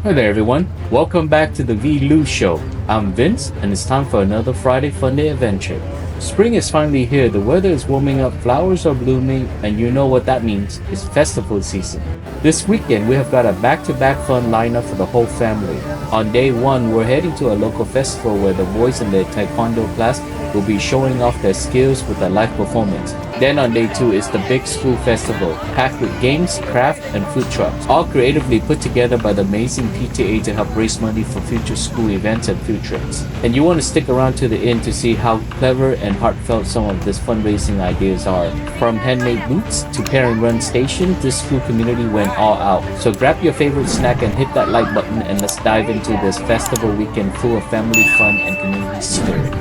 Hi there, everyone. Welcome back to the VLU Show. I'm Vince, and it's time for another Friday Funday adventure. Spring is finally here, the weather is warming up, flowers are blooming, and you know what that means. It's festival season. This weekend, we have got a back-to-back fun lineup for the whole family. On day one, we're heading to a local festival where the boys in the Taekwondo class will be showing off their skills with a live performance. Then on day two is the big school festival, packed with games, craft, and food trucks, all creatively put together by the amazing PTA to help raise money for future school events and food trips. And you want to stick around to the end to see how clever and heartfelt some of these fundraising ideas are. From handmade boots to parent-run station, this school community went all out. So grab your favorite snack and hit that like button, and let's dive into this festival weekend full of family fun and community spirit.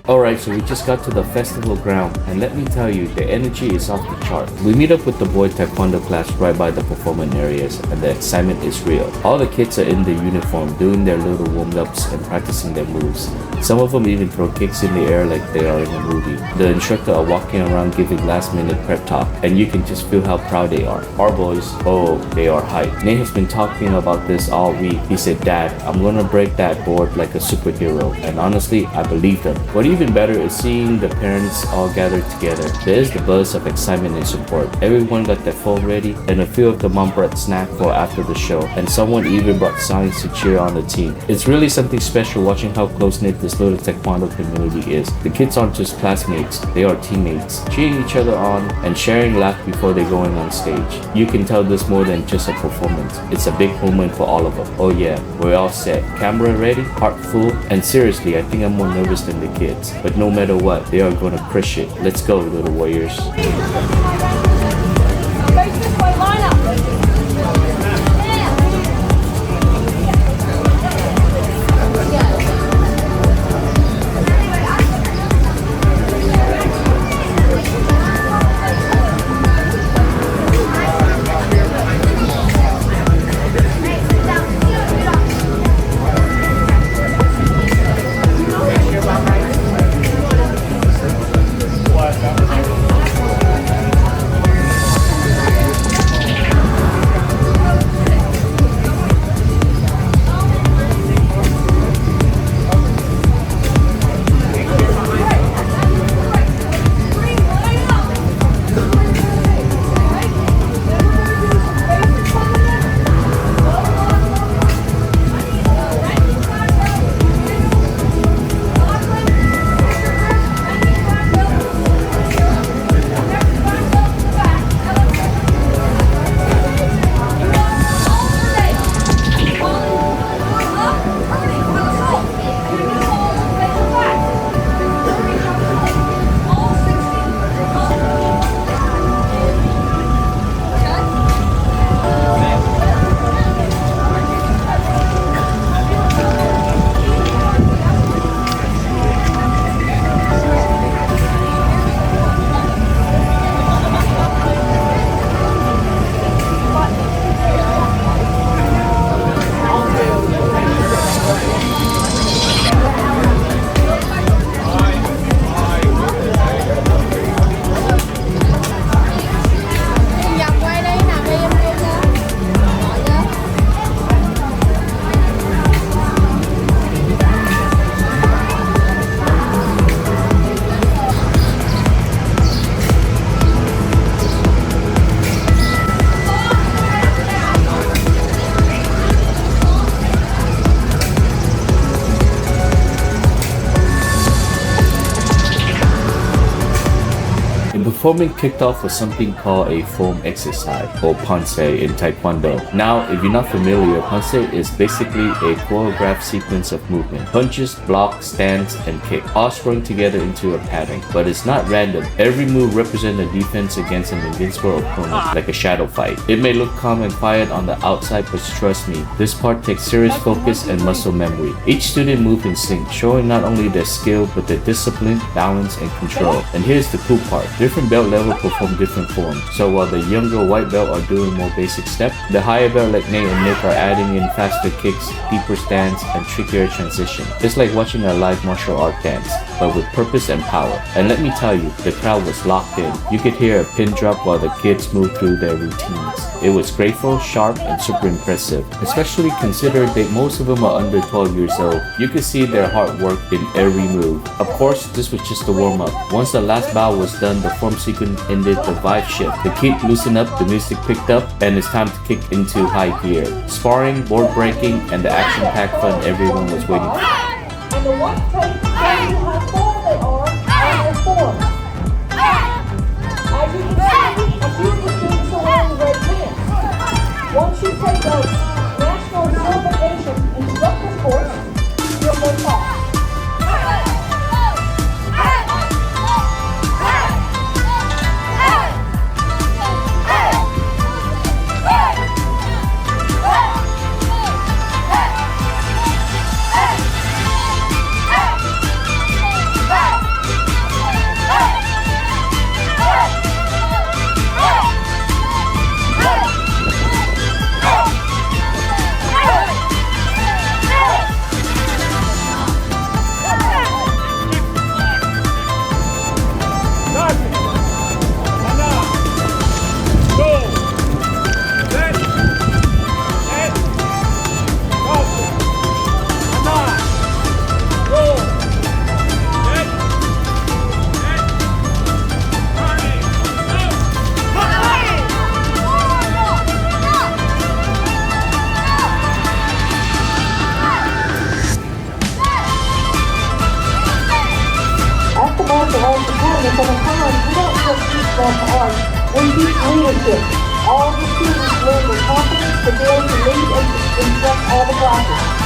Alright, so we just got to the festival ground, and let me tell you, the energy is off the chart. We meet up with the boy Taekwondo class right by the performance areas, and the excitement is real. All the kids are in the uniform, doing their little warm-ups and practicing their moves. Some of them even throw kicks in the air like they are in a movie. The instructor are walking around giving last-minute prep talk, and you can just feel how proud they are. Our boys, oh, they are hyped. Nate has been talking about this all week. He said, "Dad, I'm gonna break that board like a superhero," and honestly, I believe him. What even better is seeing the parents all gathered together. There is the buzz of excitement and support. Everyone got their phone ready, and a few of the mom brought snack for after the show, and someone even brought signs to cheer on the team. It's really something special watching how close-knit this little Taekwondo community is. The kids aren't just classmates, they are teammates, cheering each other on and sharing laughs before they're going on stage. You can tell this more than just a performance. It's a big moment for all of them. Oh yeah, we're all set. Camera ready, heart full, and seriously, I think I'm more nervous than the kids. But no matter what, they are gonna crush it. Let's go, little warriors. Performing kicked off with something called a foam exercise, or panse in Taekwondo. Now, if you're not familiar, panse is basically a choreographed sequence of movement. Punches, blocks, stands, and kick, all strung together into a pattern. But it's not random. Every move represents a defense against an invincible opponent, like a shadow fight. It may look calm and quiet on the outside, but trust me, this part takes serious focus and muscle memory. Each student moves in sync, showing not only their skill, but their discipline, balance, and control. And here's the cool part. Different belt level perform different forms. So while the younger white belt are doing more basic steps, the higher belt like Nate and Nick are adding in faster kicks, deeper stance, and trickier transition. It's like watching a live martial art dance, but with purpose and power. And let me tell you, the crowd was locked in. You could hear a pin drop while the kids moved through their routines. It was grateful, sharp, and super impressive, especially considering that most of them are under 12 years old. You could see their hard work in every move. Of course, this was just a warm-up. Once the last bow was done, the form sequence ended, the vibe shift. The kid loosened up, the music picked up, and it's time to kick into high gear. Sparring, board breaking, and the action-packed fun everyone was waiting for. And the one plate tells you how far they are on their form. As you can see, a few of the students are wearing red pants. Once you take a national certification instructor course, you'll go far. We teach leadership. All the students learn the confidence to be able to lead and instruct all the classes.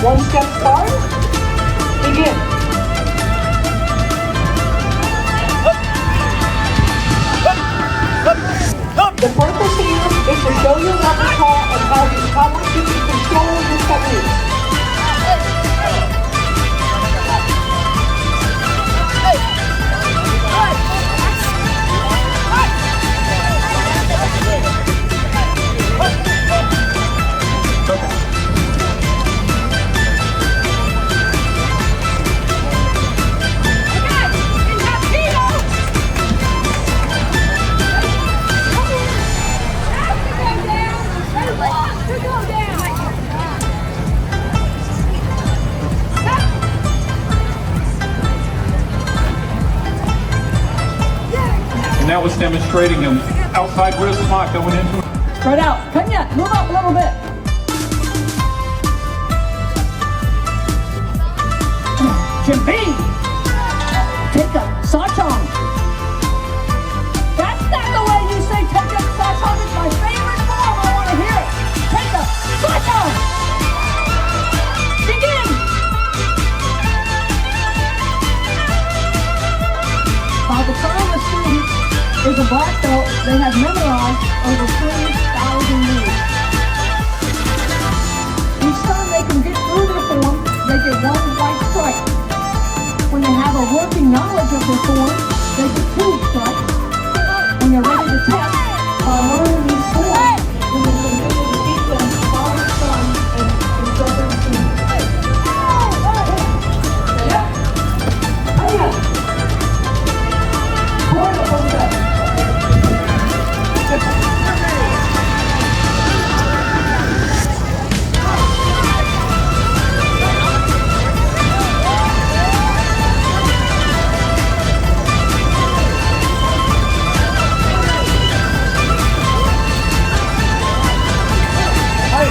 1 step start. Begin. The purpose here is to show your repertoire and how much you can control your techniques. Now it's demonstrating an outside wrist lock going into it. Spread out. Kanya, move up a little bit. Jimmy. Take up. Sachong. That's not the way you say take up. Sachong is my favorite form. I want to hear it. Take up. Sachong. Begin. By the time the student is a black belt, they have memorized over 3,000 moves. Each time they can get through their form, they get 1 white stripe. When they have a working knowledge of their form, they get 2 stripes. When they're ready to test, by learning these forms, we will continue to teach them father, son, and instructor students. Yep. Hey,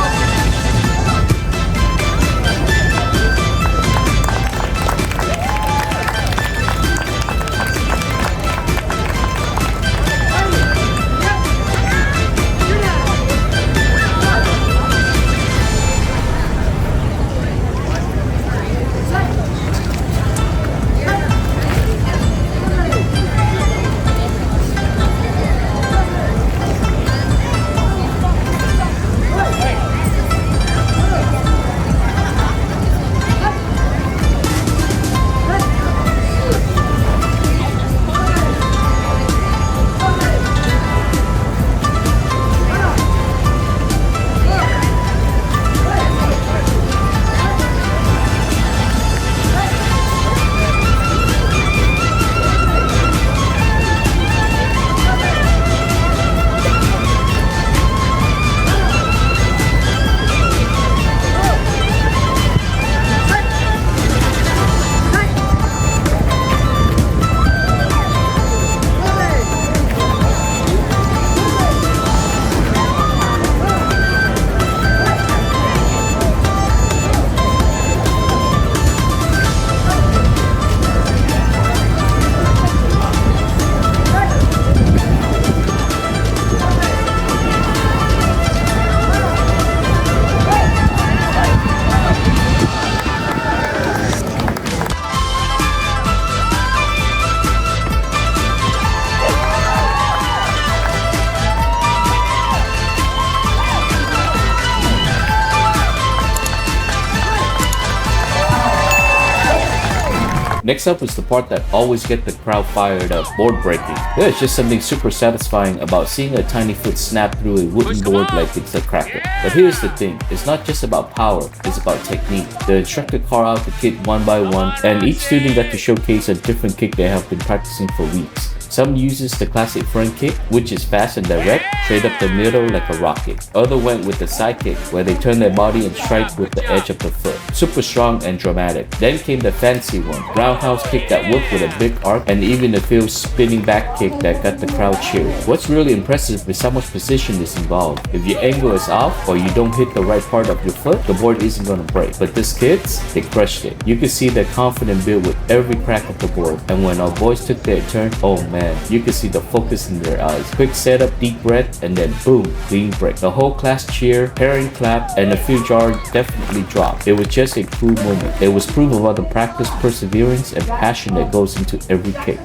Next up is the part that always get the crowd fired up, board breaking. There's just something super satisfying about seeing a tiny foot snap through a wooden board like it's a cracker. But here's the thing, it's not just about power, it's about technique. The instructor called out the kid one by one, and each student got to showcase a different kick they have been practicing for weeks. Some uses the classic front kick, which is fast and direct, straight up the middle like a rocket. Other went with the side kick, where they turn their body and strike with the edge of the foot. Super strong and dramatic. Then came the fancy one, roundhouse kick that worked with a big arc, and even the field spinning back kick that got the crowd cheering. What's really impressive is how much precision is involved. If your angle is off, or you don't hit the right part of your foot, the board isn't gonna break. But these kids, they crushed it. You could see their confidence build with every crack of the board, and when our boys took their turn, oh man, man, you could see the focus in their eyes. Quick setup, deep breath, and then boom, clean break. The whole class cheer, parent clap, and a few jars definitely dropped. It was just a cool moment. It was proof of all the practice, perseverance, and passion that goes into every kick.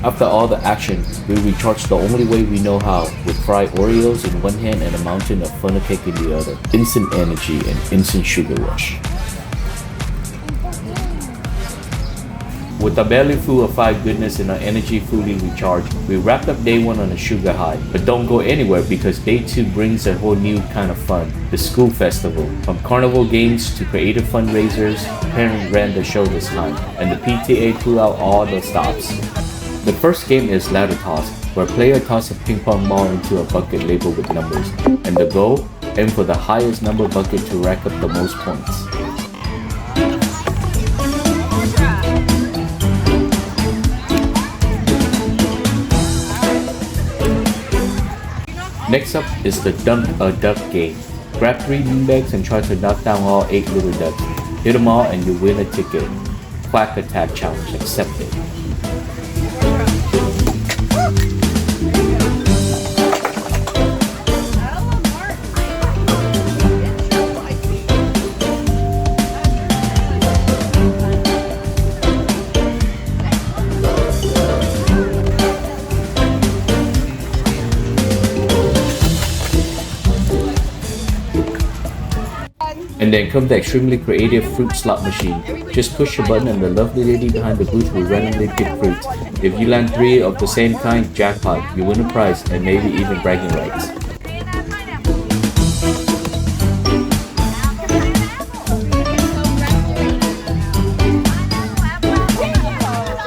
After all the action, we recharge the only way we know how, with fried Oreos in one hand and a mountain of funnel cake in the other. Instant energy and instant sugar rush. With our belly full of fried goodness and our energy fully recharged, we wrapped up day one on a sugar high. But don't go anywhere because day two brings a whole new kind of fun, the school festival. From carnival games to creative fundraisers, parents ran the show this time, and the PTA pulled out all the stops. The first game is ladder toss, where players toss a ping pong ball into a bucket labeled with numbers, and the goal, aim for the highest number bucket to rack up the most points. Next up is the Dunk a Duck game. Grab 3 beanbags and try to knock down all 8 little ducks. Hit them all and you win a ticket. Quack attack challenge accepted. And then comes the extremely creative fruit slot machine. Just push a button and the lovely lady behind the booth will randomly pick fruits. If you land 3 of the same kind, jackpot, you win a prize and maybe even bragging rights.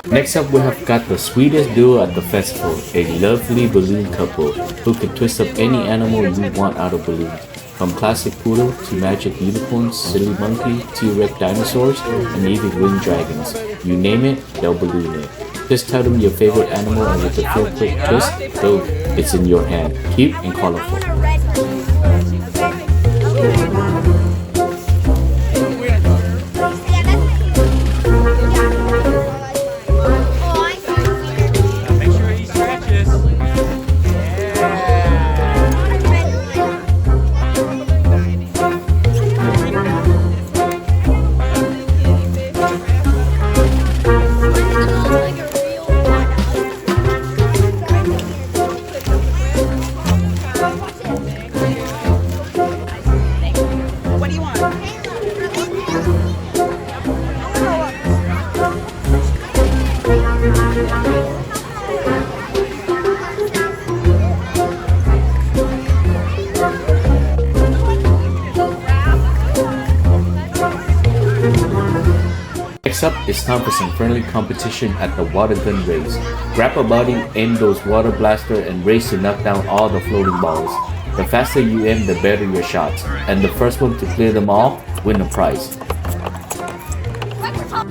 Next up we have got the sweetest duo at the festival, a lovely balloon couple who can twist up any animal you want out of balloons. From classic poodle to magic unicorns, silly monkey, T-Rex dinosaurs, and even winged dragons. You name it, they'll balloon it. Just tell them your favorite animal and with a feel quick twist, boom, it's in your hand. Cute and colorful. Next up, it's time for some friendly competition at the water gun race. Grab a buddy, aim those water blaster, and race to knock down all the floating balls. The faster you aim, the better your shots, and the first one to clear them all win a prize.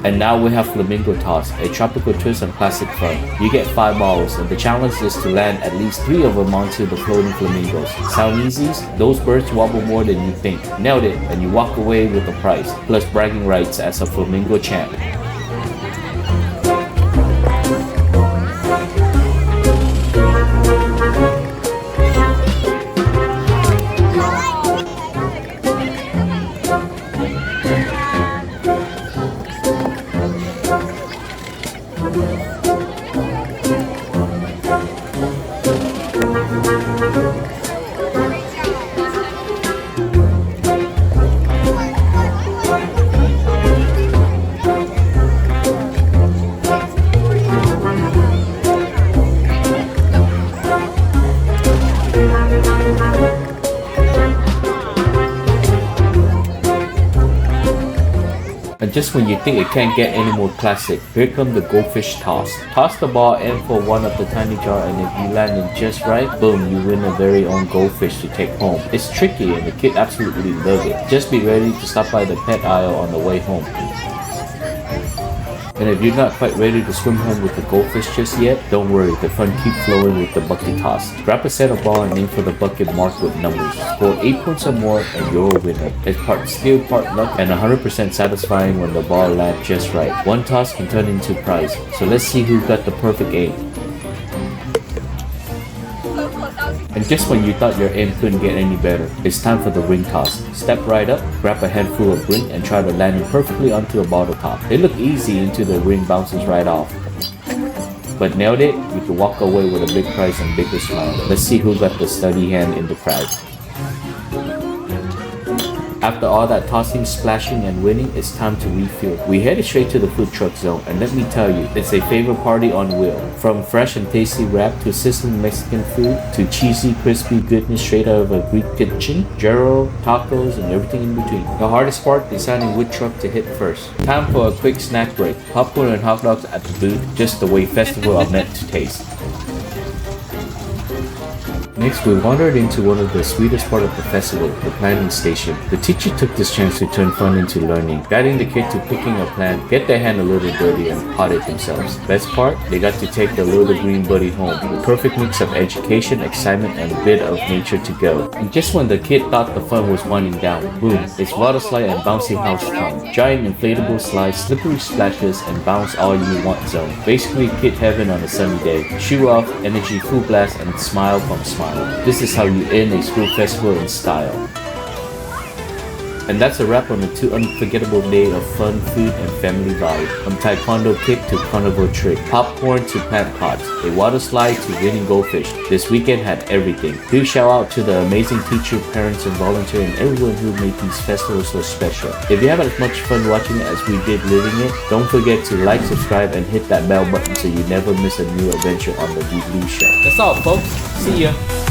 And now we have Flamingo Toss, a tropical twist on classic fun. You get 5 balls, and the challenge is to land at least 3 of them onto the floating flamingos. Sound easy? Those birds wobble more than you think. Nailed it, and you walk away with a prize, plus bragging rights as a flamingo champ. And just when you think it can't get any more classic, here comes the goldfish toss. Toss the ball in for one of the tiny jar, and if you land it just right, boom, you win a very own goldfish to take home. It's tricky and the kid absolutely love it. Just be ready to stop by the pet aisle on the way home. And if you're not quite ready to swim home with the goldfish just yet, don't worry, the fun keeps flowing with the bucket toss. Grab a set of ball and aim for the bucket marked with numbers. Score 8 points or more and you're a winner. It's part skill, part luck, and 100% satisfying when the ball lands just right. One toss can turn into prize, so let's see who got the perfect aim. And just when you thought your aim couldn't get any better, it's time for the ring toss. Step right up, grab a handful of ring, and try to land it perfectly onto a bottle top. It looked easy until the ring bounces right off. But nailed it, you can walk away with a big prize and bigger smile. Let's see who got the steady hand in the crowd. After all that tossing, splashing, and winning, it's time to refuel. We headed straight to the food truck zone, and let me tell you, it's a favorite party on wheel. From fresh and tasty wrap to sizzling Mexican food to cheesy, crispy goodness straight out of a Greek kitchen, gyro, tacos, and everything in between. The hardest part, deciding which truck to hit first. Time for a quick snack break. Popcorn and hot dogs at the booth, just the way festivals are meant to taste. Next, we wandered into one of the sweetest part of the festival, the planting station. The teacher took this chance to turn fun into learning, guiding the kid to picking a plant, get their hand a little dirty, and pot it themselves. Best part, they got to take their little green buddy home. The perfect mix of education, excitement, and a bit of nature to go. And just when the kid thought the fun was winding down, boom, it's water slide and bouncy house time. Giant inflatable slides, slippery splashes, and bounce all you want zone. Basically kid heaven on a sunny day. Shoe off, energy full blast, and smile from smile. This is how you end a school festival in style. And that's a wrap on a 2 unforgettable day of fun, food, and family vibe. From Taekwondo kick to Carnival trick, popcorn to plant pots, a water slide to winning goldfish. This weekend had everything. Huge shout out to the amazing teacher, parents, and volunteers, and everyone who made these festivals so special. If you have as much fun watching it as we did living it, don't forget to like, subscribe, and hit that bell button so you never miss a new adventure on the TheViluShow. That's all, folks. See ya.